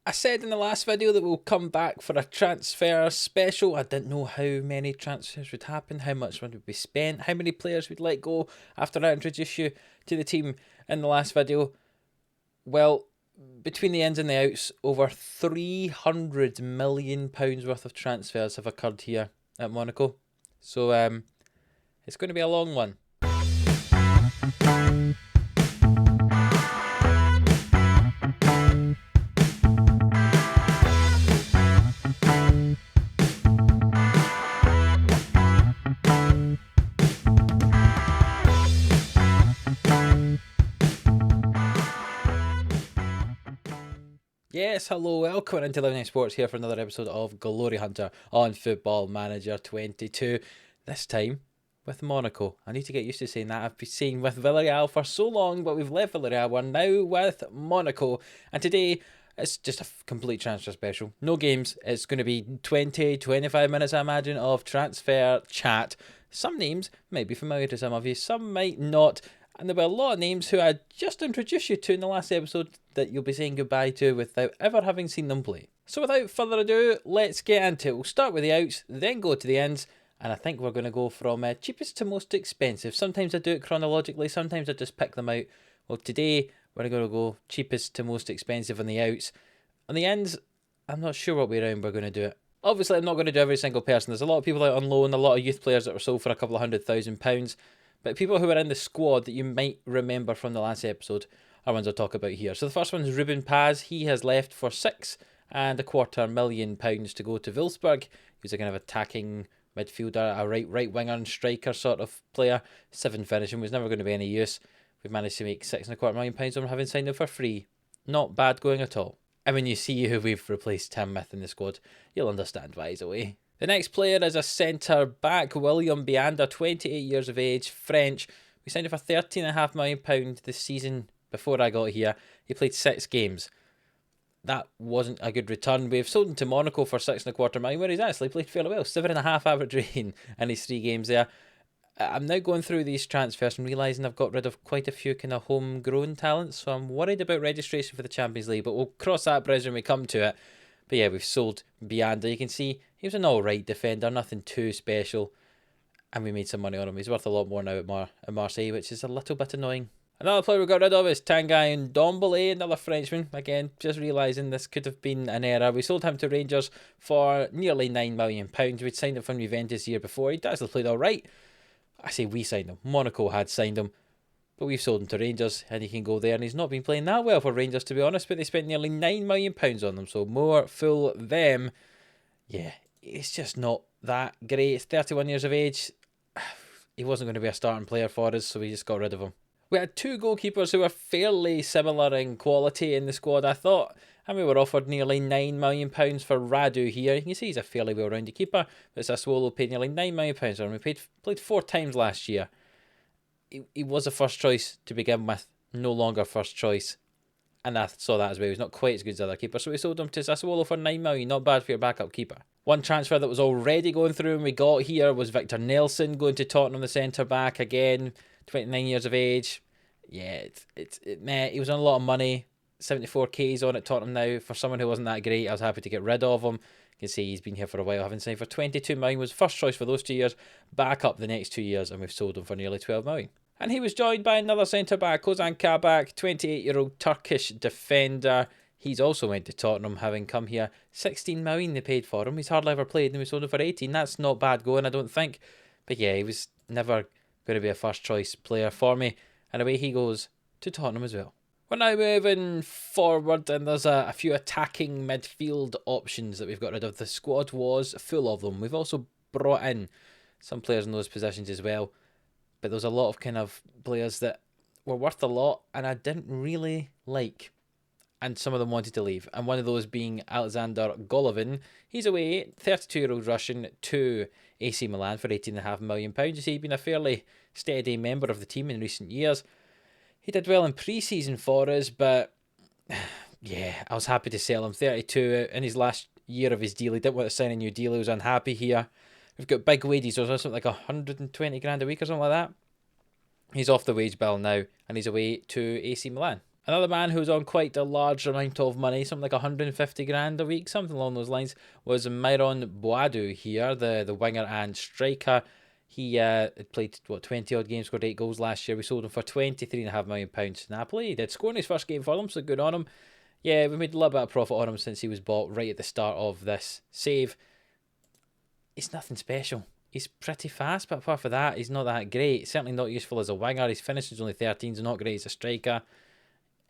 I said in the last video that we'll come back for a transfer special. I didn't know how many transfers would happen, how much money would be spent, how many players we'd let go after I introduced you to the team in the last video. Well, between the ins and the outs, over £300 million worth of transfers have occurred here at Monaco. So it's going to be a long one. Yes, hello, welcome into Livestreams Sports here for another episode of Glory Hunter on Football Manager 22. This time with Monaco. I need to get used to saying that. I've been saying with Villarreal for so long, but we've left Villarreal. We're now with Monaco. And today, it's just a complete transfer special. No games. It's going to be 20-25 minutes, I imagine, of transfer chat. Some names might be familiar to some of you, some might not. And there were a lot of names who I just introduced you to in the last episode that you'll be saying goodbye to without ever having seen them play. So without further ado, let's get into it. We'll start with the outs, then go to the ins, and I think we're going to go from cheapest to most expensive. Sometimes I do it chronologically, sometimes I just pick them out. Well, today we're going to go cheapest to most expensive on the outs. On the ins, I'm not sure what way around we're going to do it. Obviously, I'm not going to do every single person. There's a lot of people out on loan, a lot of youth players that were sold for a couple of £100,000. But people who are in the squad that you might remember from the last episode are ones I'll talk about here. So the first one is Ruben Paz. He has left for £6.25 million to go to Wolfsburg. He's a kind of attacking midfielder, a right winger and striker sort of player. 7 finishing, was never going to be any use. We've managed to make £6.25 million on having signed him for free. Not bad going at all. And when you see who we've replaced him with in the squad, you'll understand why he's away. The next player is a centre-back, William Bianda, 28 years of age, French. We signed him for £13.5 million this season before I got here. He played 6 games. That wasn't a good return. We've sold him to Monaco for £6.25 million, where he's actually played fairly well. 7.5 average rating in his 3 games there. I'm now going through these transfers and realising I've got rid of quite a few kind of homegrown talents, so I'm worried about registration for the Champions League, but we'll cross that bridge when we come to it. But yeah, we've sold Bianda. You can see he was an alright defender, nothing too special. And we made some money on him. He's worth a lot more now at Marseille, which is a little bit annoying. Another player we got rid of is Tanguy Ndombele, another Frenchman. Again, just realising this could have been an error. We sold him to Rangers for nearly £9 million. We'd signed him from Juventus the year before. He'd actually played alright. I say we signed him. Monaco had signed him. But we've sold him to Rangers, and he can go there. And he's not been playing that well for Rangers, to be honest. But they spent nearly £9 million on him. So more fool them. Yeah, it's just not that great. He's 31 years of age. He wasn't going to be a starting player for us, so we just got rid of him. We had 2 goalkeepers who were fairly similar in quality in the squad, I thought. And we were offered nearly £9 million for Radu here. You can see he's a fairly well-rounded keeper. But Sassuolo paid nearly £9 million for him. We played 4 times last year. He was a first choice to begin with, no longer first choice. And I saw that as well. He's not quite as good as the other keeper. So we sold him to Sassuolo for £9 million. Not bad for your backup keeper. One transfer that was already going through and we got here was Victor Nelson going to Tottenham, the centre-back. Again, 29 years of age. Yeah, he was on a lot of money. 74k he's on at Tottenham now. For someone who wasn't that great, I was happy to get rid of him. You can see he's been here for a while. Having signed for £22 million, was first choice for those 2 years. Back up the next 2 years, and we've sold him for nearly £12 million. And he was joined by another centre-back, Ozan Kabak, 28-year-old Turkish defender. He's also went to Tottenham, having come here. £16 million they paid for him. He's hardly ever played, and we sold him for 18. That's not bad going, I don't think. But yeah, he was never going to be a first choice player for me. And away he goes to Tottenham as well. We're now moving forward, and there's a few attacking midfield options that we've got rid of. The squad was full of them. We've also brought in some players in those positions as well. But there's a lot of kind of players that were worth a lot, and I didn't really like. And some of them wanted to leave. And one of those being Alexander Golovin. He's away, 32-year-old Russian, to AC Milan for £18.5 million. You see, he's been a fairly steady member of the team in recent years. He did well in pre-season for us, but yeah, I was happy to sell him. 32 in his last year of his deal. He didn't want to sign a new deal. He was unhappy here. We've got big wages. There's something like 120 grand a week or something like that. He's off the wage bill now, and he's away to AC Milan. Another man who was on quite a large amount of money, something like 150 grand a week, something along those lines, was Myron Boadu here, the winger and striker. He had played, 20 odd games, scored 8 goals last year. We sold him for £23.5 million to Napoli. He did score in his first game for them, so good on him. Yeah, we made a little bit of profit on him since he was bought right at the start of this save. He's nothing special. He's pretty fast, but apart from that, he's not that great. Certainly not useful as a winger. His finish is only 13, so not great as a striker.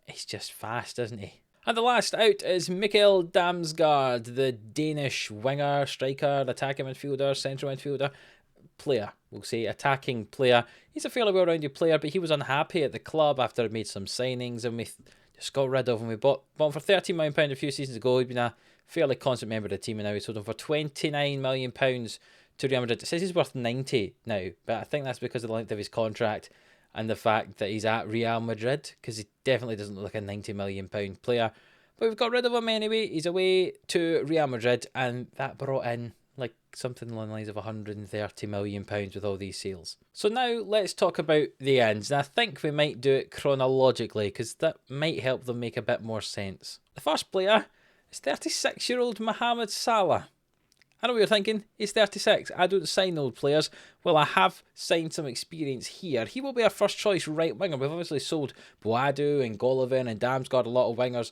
He's just fast, isn't he? And the last out is Mikkel Damsgaard, the Danish winger, striker, attacking midfielder, central midfielder, player, we'll say, attacking player. He's a fairly well-rounded player, but he was unhappy at the club after he made some signings, and we just got rid of him. We bought him for £30 million a few seasons ago. He'd been a fairly constant member of the team, and now we sold him for £29 million to Real Madrid. It says he's worth 90 now, but I think that's because of the length of his contract and the fact that he's at Real Madrid, because he definitely doesn't look like a £90 million player. But we've got rid of him anyway. He's away to Real Madrid, and that brought in like something along the lines of £130 million with all these sales. So now let's talk about the ends. And I think we might do it chronologically, because that might help them make a bit more sense. The first player is 36-year-old Mohamed Salah. I know what you're thinking, he's 36. I don't sign old players. Well, I have signed some experience here. He will be our first choice right winger. We've obviously sold Boadu and Golovin and Damsgaard, a lot of wingers.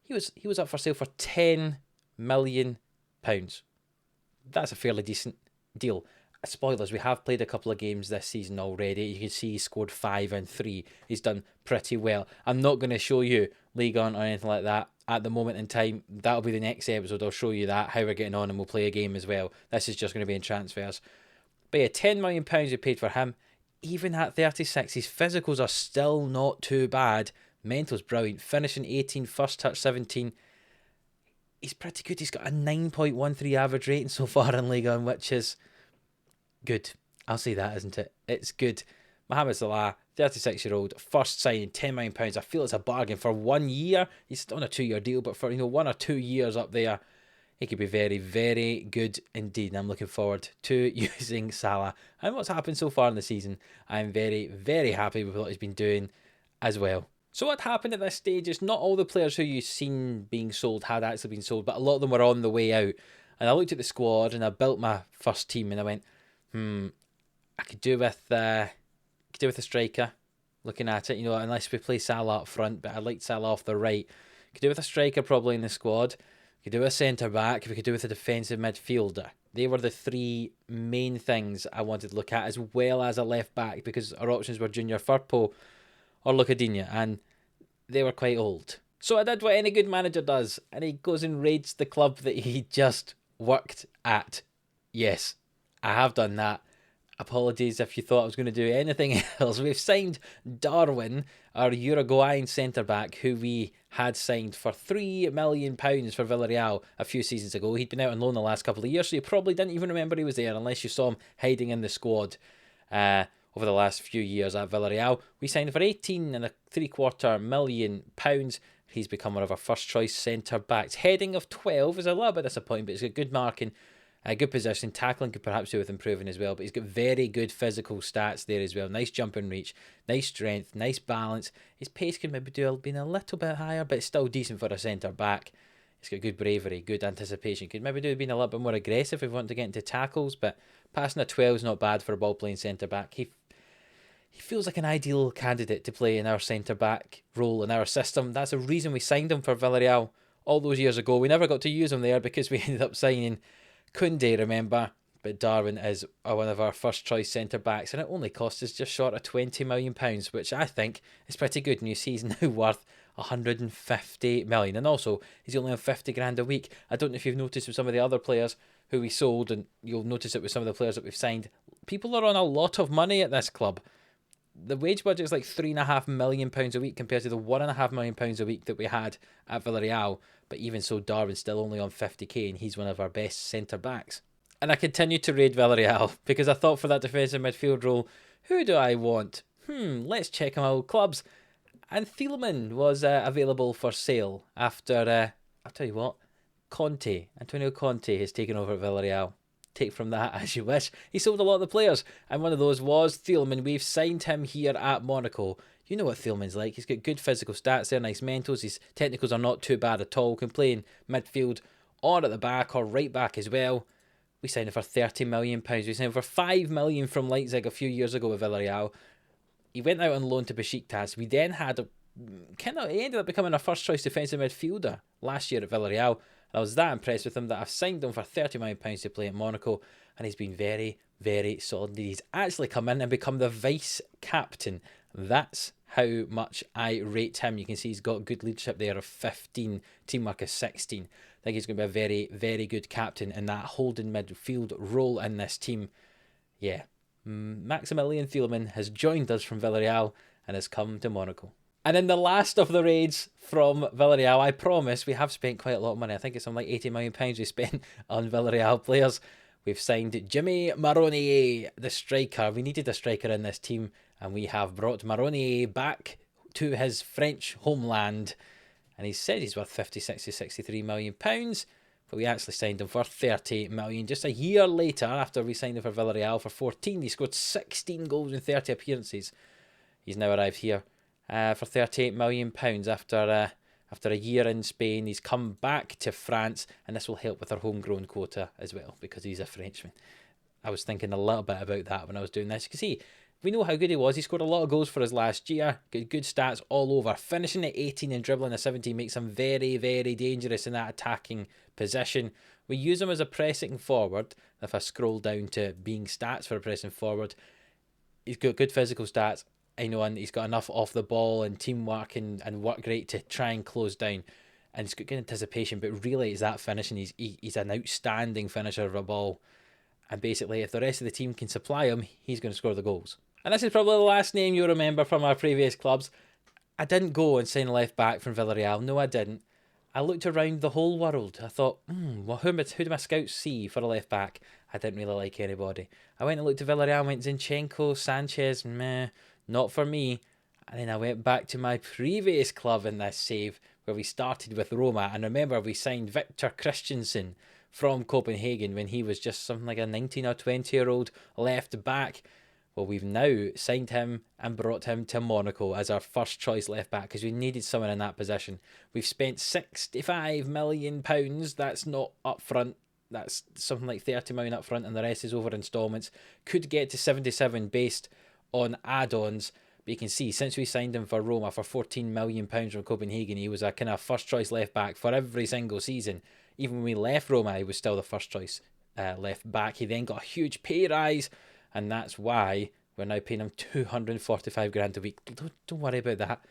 He was up for sale for £10 million. That's a fairly decent deal. Spoilers, we have played a couple of games this season already. You can see he scored 5 and 3. He's done pretty well. I'm not going to show you Ligue 1 or anything like that at the moment in time. That'll be the next episode. I'll show you that, how we're getting on, and we'll play a game as well. This is just going to be in transfers. But yeah, £10 million we paid for him. Even at 36, his physicals are still not too bad. Mental's brilliant. Finishing 18, first touch 17. He's pretty good. He's got a 9.13 average rating so far in Ligue 1, which is good. I'll say that, isn't it? It's good. Mohamed Salah, 36-year-old, first signing, £10 million. I feel it's a bargain for 1 year. He's on a 2-year deal, but for 1 or 2 years up there, he could be very, very good indeed. And I'm looking forward to using Salah. And what's happened so far in the season, I'm very, very happy with what he's been doing as well. So what happened at this stage is not all the players who you've seen being sold had actually been sold, but a lot of them were on the way out. And I looked at the squad and I built my first team and I went, I could do with a striker. Looking at it, unless we play Salah up front, but I like Salah off the right. Could do with a striker probably in the squad. Could do a centre back. We could do with a defensive midfielder. They were the 3 main things I wanted to look at, as well as a left back, because our options were Junior Firpo or Lucadinha, and they were quite old. So I did what any good manager does, and he goes and raids the club that he just worked at. Yes, I have done that. Apologies if you thought I was going to do anything else. We've signed Darwin, our Uruguayan centre-back, who we had signed for £3 million for Villarreal a few seasons ago. He'd been out on loan the last couple of years, so you probably didn't even remember he was there unless you saw him hiding in the squad over the last few years at Villarreal. We signed him for £18.75 million. He's become one of our first-choice centre-backs. Heading of 12 is a little bit disappointing, but he's got good marking. Good position, tackling could perhaps do with improving as well, but he's got very good physical stats there as well. Nice jump and reach, nice strength, nice balance. His pace could maybe do been a little bit higher, but it's still decent for a centre back. He's got good bravery, good anticipation. Could maybe do being a little bit more aggressive if we want to get into tackles, but passing a 12 is not bad for a ball playing centre back. He feels like an ideal candidate to play in our centre back role in our system. That's the reason we signed him for Villarreal all those years ago. We never got to use him there because we ended up signing Koundé, remember, but Darwin is one of our first choice centre backs, and it only cost us just short of £20 million, which I think is pretty good. And you see he's now worth £150 million, and also he's only on 50 grand a week. I don't know if you've noticed with some of the other players who we sold, and you'll notice it with some of the players that we've signed. People are on a lot of money at this club. The wage budget is like £3.5 million a week compared to the £1.5 million a week that we had at Villarreal. But even so, Darwin's still only on 50k, and he's one of our best centre-backs. And I continued to raid Villarreal, because I thought for that defensive midfield role, who do I want? Let's check my old clubs. And Thielmann was available for sale after, I'll tell you what, Antonio Conte has taken over at Villarreal. Take from that as you wish. He sold a lot of the players, and one of those was Thielmann. We've signed him here at Monaco. You know what Thielmann's like. He's got good physical stats there, nice mentals. His technicals are not too bad at all. Can play in midfield or at the back or right back as well. We signed him for £30 million. We signed him for £5 million from Leipzig a few years ago with Villarreal. He went out on loan to Besiktas. We then had he ended up becoming our first choice defensive midfielder last year at Villarreal. I was that impressed with him that I've signed him for £30 million to play at Monaco, and he's been very, very solid. He's actually come in and become the vice captain. That's how much I rate him. You can see he's got good leadership there of 15, teamwork is 16. I think he's going to be a very, very good captain in that holding midfield role in this team. Yeah, Maximilian Thielmann has joined us from Villarreal and has come to Monaco. And in the last of the raids from Villarreal, I promise we have spent quite a lot of money. I think it's something like £80 million we spent on Villarreal players. We've signed Jimmy Maronier, the striker. We needed a striker in this team, and we have brought Maronier back to his French homeland. And he said he's worth 56 to £63 million, but we actually signed him for 30 million. Just a year later, after we signed him for Villarreal for 14, he scored 16 goals in 30 appearances. He's now arrived here for £38 million after a year in Spain. He's come back to France, and this will help with our homegrown quota as well, because he's a Frenchman. I was thinking a little bit about that when I was doing this. You can see, we know how good he was. He scored a lot of goals for us last year. Good stats all over. Finishing at 18 and dribbling at 17 makes him very, very dangerous in that attacking position. We use him as a pressing forward. If I scroll down to being stats for a pressing forward, he's got good physical stats. I know, and he's got enough off the ball and teamwork and work rate to try and close down. And he's got good anticipation, but really it's that finishing. He's an outstanding finisher of a ball. And basically, if the rest of the team can supply him, he's going to score the goals. And this is probably the last name you'll remember from our previous clubs. I didn't go and sign a left back from Villarreal. No, I didn't. I looked around the whole world. I thought, well, who do my scouts see for a left back? I didn't really like anybody. I went and looked at Villarreal, went Zinchenko, Sanchez, meh. Not for me. And then I went back to my previous club in this save, where we started with Roma. And remember, we signed Victor Christensen from Copenhagen when he was just something like a 19 or 20-year-old left back. Well, we've now signed him and brought him to Monaco as our first choice left back, because we needed someone in that position. We've spent £65 million. That's not up front. That's something like 30 million up front, and the rest is over instalments. Could get to 77 based on add-ons, but you can see since we signed him for Roma for £14 million from Copenhagen, he was a kind of first choice left back for every single season. Even when we left Roma, he was still the first choice left back. He then got a huge pay rise, and that's why we're now paying him 245 grand a week. Don't worry about that.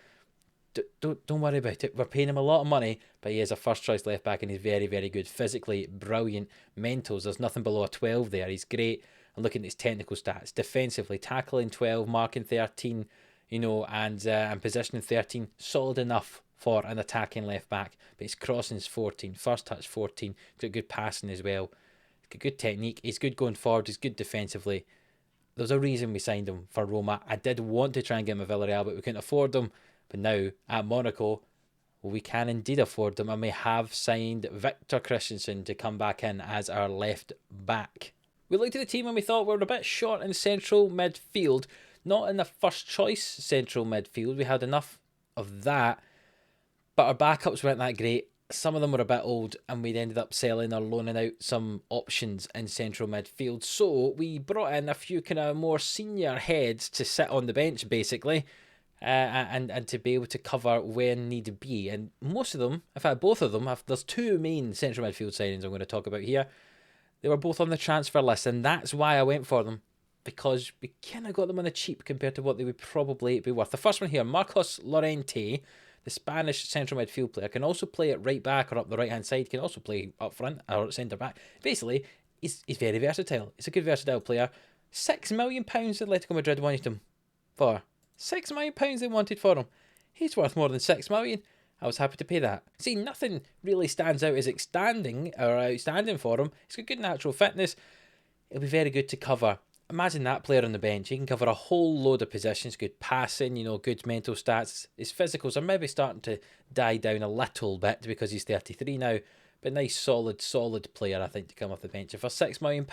Don't worry about it. We're paying him a lot of money, but he is a first choice left back, and he's very, very good. Physically brilliant. Mentals, there's nothing below a 12 there. He's great. And looking at his technical stats, defensively, tackling 12, marking 13, and positioning 13, solid enough for an attacking left back. But his crossing's 14, first touch 14, he's got good passing as well. He's got good technique, he's good going forward, he's good defensively. There's a reason we signed him for Roma. I did want to try and get him at Villarreal, but we couldn't afford him. But now, at Monaco, we can indeed afford them, and we have signed Victor Christensen to come back in as our left back. We looked at the team and we thought we were a bit short in central midfield. Not in the first choice central midfield. We had enough of that, but our backups weren't that great. Some of them were a bit old, and we'd ended up selling or loaning out some options in central midfield. So we brought in a few kind of more senior heads to sit on the bench, basically, and to be able to cover when need be. And most of them, in fact both of them, there's two main central midfield signings I'm going to talk about here. They were both on the transfer list, and that's why I went for them, because we kind of got them on the cheap compared to what they would probably be worth. The first one here, Marcos Llorente, the Spanish central midfield player, can also play at right back or up the right-hand side, can also play up front or centre back. Basically, he's very versatile. He's a good versatile player. £6 million Atletico Madrid wanted him for. £6 million they wanted for him. He's worth more than £6 million. I was happy to pay that. See, nothing really stands out as outstanding for him. He's got good natural fitness. It'll be very good to cover. Imagine that player on the bench. He can cover a whole load of positions. Good passing, good mental stats. His physicals are maybe starting to die down a little bit because he's 33 now. But nice, solid player, I think, to come off the bench. And for £6 million,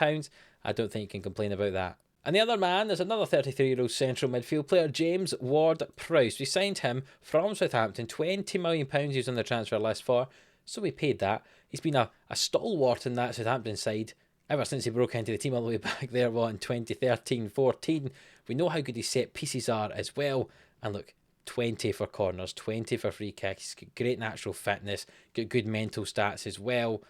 I don't think you can complain about that. And the other man is another 33-year-old central midfield player, James Ward-Prowse. We signed him from Southampton, £20 million he's on the transfer list for, so we paid that. He's been a stalwart in that Southampton side ever since he broke into the team all the way back there, in 2013-14. We know how good his set pieces are as well. And look, 20 for corners, 20 for free kicks, great natural fitness, got good mental stats as well.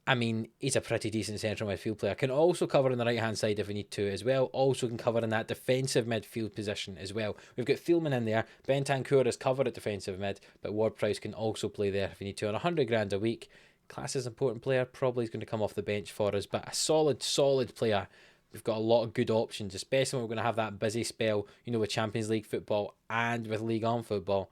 I mean, he's a pretty decent central midfield player. Can also cover on the right-hand side if we need to as well. Also can cover in that defensive midfield position as well. We've got Thielman in there. Bentancur is covered at defensive mid, but Ward-Prowse can also play there if we need to. On 100 grand a week, class is an important player. Probably is going to come off the bench for us, but a solid player. We've got a lot of good options, especially when we're going to have that busy spell, with Champions League football and with League On football.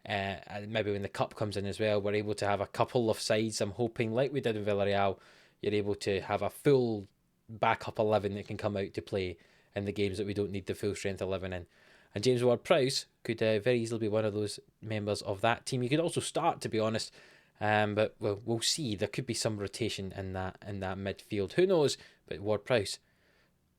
And maybe when the cup comes in as well, we're able to have a couple of sides. I'm hoping, like we did in Villarreal, you're able to have a full backup 11 that can come out to play in the games that we don't need the full strength 11 in. And James Ward-Prowse could very easily be one of those members of that team. He could also start, to be honest, but we'll see. There could be some rotation in that midfield. Who knows? But Ward-Prowse,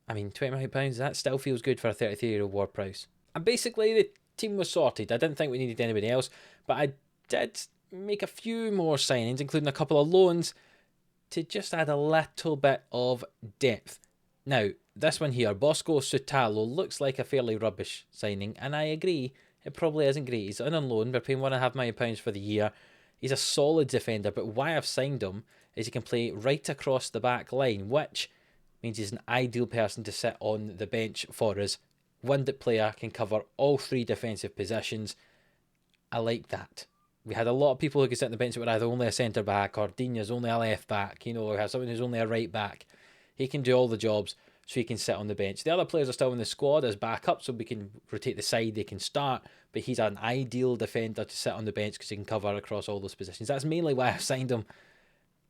I mean, £20 million, that still feels good for a 33-year-old Ward-Prowse. And basically, the team was sorted. I didn't think we needed anybody else, but I did make a few more signings, including a couple of loans, to just add a little bit of depth. Now, this one here, Bosco Sutalo, looks like a fairly rubbish signing, and I agree, it probably isn't great. He's on loan, we're paying £1.5 million for the year. He's a solid defender, but why I've signed him is he can play right across the back line, which means he's an ideal person to sit on the bench for us. One-dip player, can cover all three defensive positions. I like that. We had a lot of people who could sit on the bench that were either only a centre-back or Dina's only a left-back, or we have someone who's only a right-back. He can do all the jobs, so he can sit on the bench. The other players are still in the squad as backup, so we can rotate the side, they can start, but he's an ideal defender to sit on the bench because he can cover across all those positions. That's mainly why I've signed him.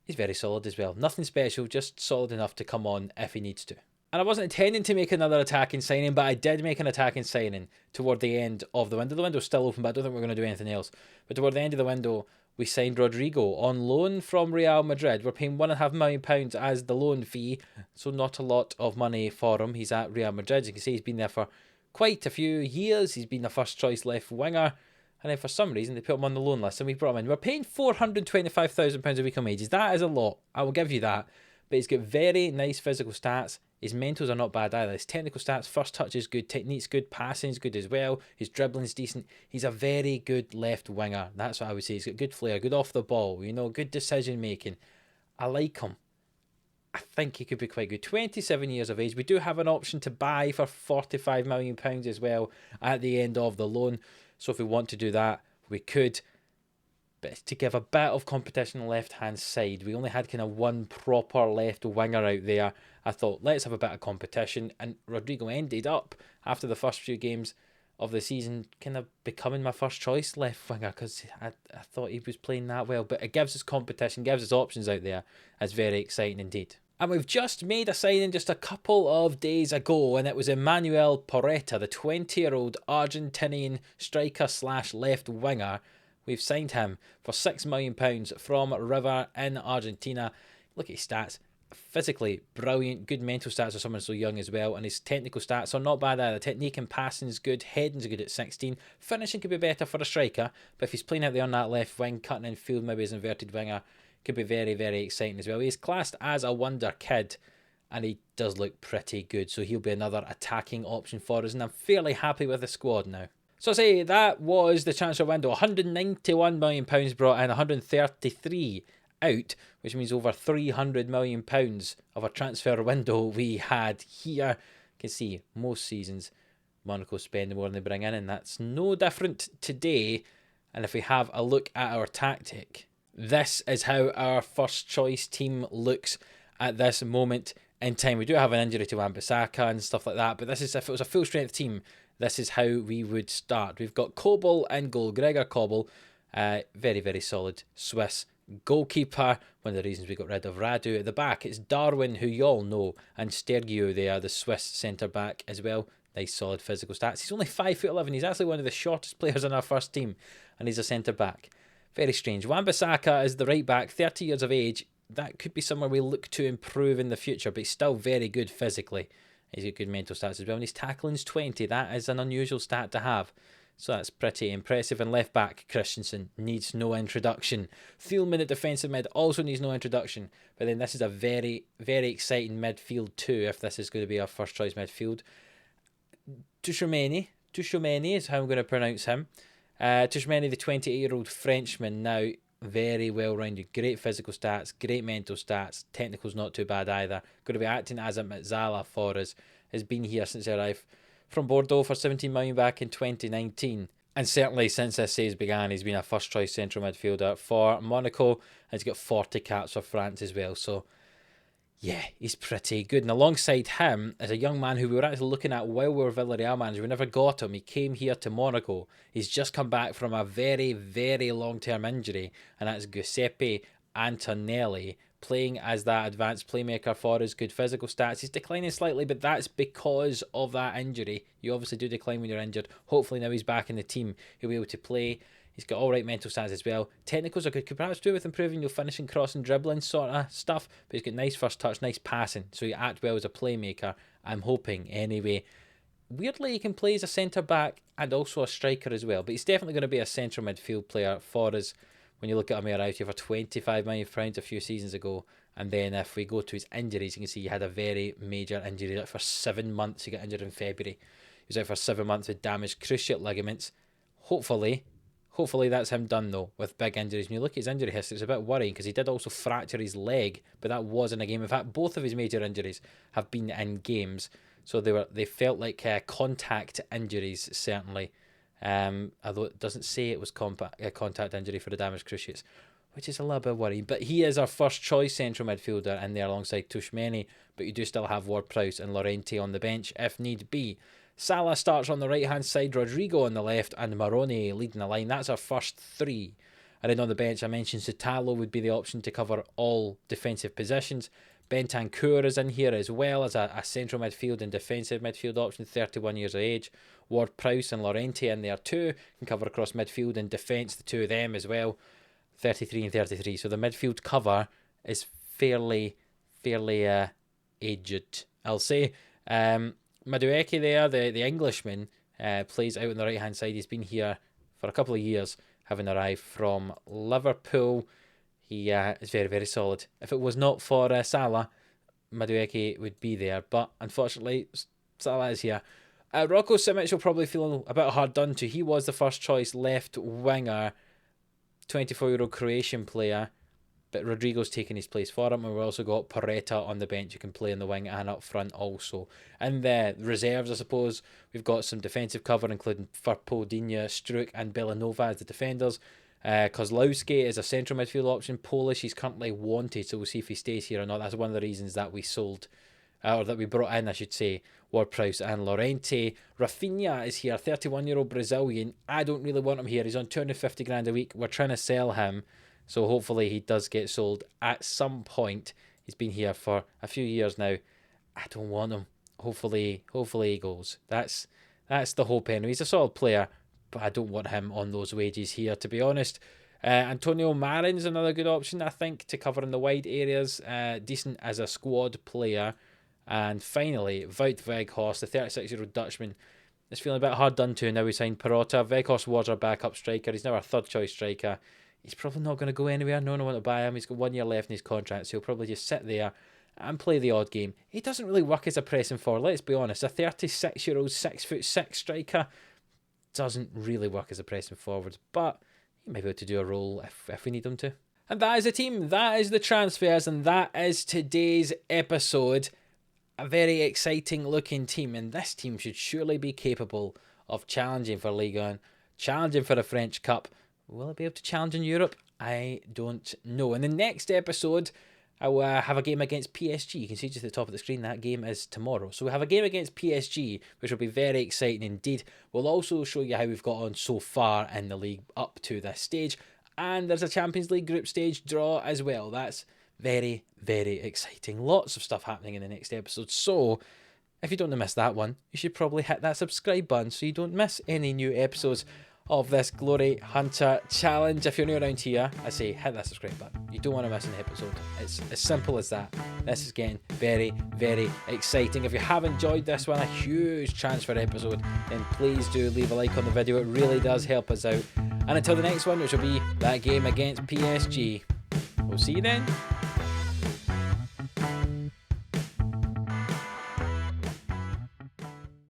He's very solid as well. Nothing special, just solid enough to come on if he needs to. And I wasn't intending to make another attacking signing, but I did make an attacking signing toward the end of the window. The window's still open, but I don't think we're going to do anything else. But toward the end of the window, we signed Rodrigo on loan from Real Madrid. We're paying £1.5 million as the loan fee, so not a lot of money for him. He's at Real Madrid. As you can see, he's been there for quite a few years. He's been a first-choice left winger. And then for some reason, they put him on the loan list, and we brought him in. We're paying £425,000 a week on wages. That is a lot. I will give you that. But he's got very nice physical stats. His mentals are not bad either. His technical stats, first touch is good, technique's good, passing's good as well. His dribbling's decent. He's a very good left winger. That's what I would say. He's got good flair, good off the ball, good decision making. I like him. I think he could be quite good. 27 years of age. We do have an option to buy for £45 million as well at the end of the loan. So if we want to do that, we could. But to give a bit of competition on the left-hand side, we only had kind of one proper left winger out there. I thought, let's have a bit of competition. And Rodrigo ended up, after the first few games of the season, kind of becoming my first choice left winger because I thought he was playing that well. But it gives us competition, gives us options out there. It's very exciting indeed. And we've just made a signing just a couple of days ago, and it was Emmanuel Porreta, the 20-year-old Argentinian striker / left winger. We've signed him for £6 million from River in Argentina. Look at his stats. Physically brilliant, good mental stats for someone so young as well, and his technical stats are not bad either. Technique and passing is good, heading's good at 16. Finishing could be better for a striker, but if he's playing out there on that left wing, cutting in field maybe as an inverted winger, could be very, very exciting as well. He's classed as a wonder kid, and he does look pretty good, so he'll be another attacking option for us, and I'm fairly happy with the squad now. So I say that was the transfer window. £191 million brought in, 133 out, which means over £300 million of a transfer window we had here. You can see most seasons Monaco spend more than they bring in, and that's no different today. And if we have a look at our tactic, this is how our first choice team looks at this moment in time. We do have an injury to Wan-Bissaka and stuff like that, but this is, if it was a full strength team, this is how we would start. We've got Kobel in goal, Gregor Kobel, very, very solid Swiss goalkeeper. One of the reasons we got rid of Radu at the back. It's Darwin, who you all know, and Stergio there, the Swiss centre-back as well. Nice solid physical stats. He's only 5'11". He's actually one of the shortest players in our first team, and he's a centre-back. Very strange. Wan-Bissaka is the right-back, 30 years of age. That could be somewhere we look to improve in the future, but he's still very good physically. He's got good mental stats as well, and his tackling's 20. That is an unusual stat to have. So that's pretty impressive. And left back, Christensen needs no introduction. Thielman at defensive mid also needs no introduction. But then this is a very, very exciting midfield too, if this is going to be our first choice midfield. Tchouaméni is how I'm going to pronounce him. Tchouaméni, the 28-year-old Frenchman, now very well-rounded. Great physical stats, great mental stats. Technical's not too bad either. Going to be acting as a Mezzala for us. Has been here since he arrived from Bordeaux for 17 million back in 2019. And certainly since this series began, he's been a first-choice central midfielder for Monaco. And he's got 40 caps for France as well. So, yeah, he's pretty good. And alongside him is a young man who we were actually looking at while we were Villarreal manager. We never got him. He came here to Monaco. He's just come back from a very, very long-term injury. And that's Giuseppe Antonelli, playing as that advanced playmaker for his good physical stats. He's declining slightly, but that's because of that injury. You obviously do decline when you're injured. Hopefully now he's back in the team. He'll be able to play. He's got all right mental stats as well. Technicals are good. Could perhaps do with improving your finishing, crossing, dribbling sort of stuff. But he's got nice first touch, nice passing. So he act well as a playmaker. I'm hoping anyway. Weirdly, he can play as a centre-back and also a striker as well. But he's definitely going to be a central midfield player for us. When you look at him here out here for £25 million a few seasons ago. And then if we go to his injuries, you can see he had a very major injury. Like for 7 months, he got injured in February. He was out for 7 months with damaged cruciate ligaments. Hopefully that's him done though, with big injuries. When you look at his injury history, it's a bit worrying because he did also fracture his leg, but that was in a game. In fact, both of his major injuries have been in games. So they felt like contact injuries, certainly. Although it doesn't say it was a contact injury for the damaged cruciates, which is a little bit worrying. But he is our first choice central midfielder in there alongside Tchouaméni, but you do still have Ward-Prowse and Llorente on the bench if need be. Salah starts on the right hand side, Rodrigo on the left, and Maroni leading the line. That's our first three. And then on the bench, I mentioned Sutalo would be the option to cover all defensive positions. Bentancur is in here as well as a central midfield and defensive midfield option, 31 years of age. Ward-Prowse and Llorente in there too, can cover across midfield and defence, the two of them as well, 33 and 33. So the midfield cover is fairly aged, I'll say. Madueke there, the Englishman, plays out on the right hand side. He's been here for a couple of years, having arrived from Liverpool. He is very, very solid. If it was not for Salah, Madueke would be there. But unfortunately, Salah is here. Rocco Simic will probably feel a bit hard done to. He was the first choice left winger, 24-year-old Croatian player. But Rodrigo's taken his place for him. And we've also got Porretta on the bench who can play in the wing and up front also. In the reserves, I suppose, we've got some defensive cover, including Firpoldinia, Struik and Belanova as the defenders. Kozlowski is a central midfield option. Polish, he's currently wanted, so we'll see if he stays here or not. That's one of the reasons that we sold, or that we brought in, I should say, Ward-Prowse and Llorente. Rafinha is here, 31-year-old Brazilian. I don't really want him here. He's on 250 grand a week. We're trying to sell him, so hopefully he does get sold at some point. He's been here for a few years now. I don't want him. Hopefully he goes. That's the hope anyway. He's a solid player, but I don't want him on those wages here, to be honest. Antonio Marin's another good option, I think, to cover in the wide areas. Decent as a squad player. And finally, Wout Weghorst, the 36-year-old Dutchman, is feeling a bit hard done to now we signed Perrotta. Weghorst was our backup striker. He's now our third choice striker. He's probably not going to go anywhere. No one want to buy him. He's got 1 year left in his contract, so he'll probably just sit there and play the odd game. He doesn't really work as a pressing forward, let's be honest. A 36-year-old 6'6" striker doesn't really work as a pressing forward, but he may be able to do a role if we need him to. And that is the team. That is the transfers, and that is today's episode. A very exciting looking team, and this team should surely be capable of challenging for Ligue 1, challenging for the French Cup. Will it be able to challenge in Europe? I don't know. In the next episode, I will have a game against PSG. You can see just at the top of the screen, that game is tomorrow. So we have a game against PSG, which will be very exciting indeed. We'll also show you how we've got on so far in the league up to this stage. And there's a Champions League group stage draw as well. That's very, very exciting. Lots of stuff happening in the next episode. So if you don't want to miss that one, you should probably hit that subscribe button so you don't miss any new episodes. of this Glory Hunter challenge. If you're new around here, I say hit that subscribe button. You don't want to miss an episode. It's as simple as that. This is getting very, very exciting. If you have enjoyed this one, a huge transfer episode, then please do leave a like on the video. It really does help us out. And until the next one, which will be that game against PSG, we'll see you then.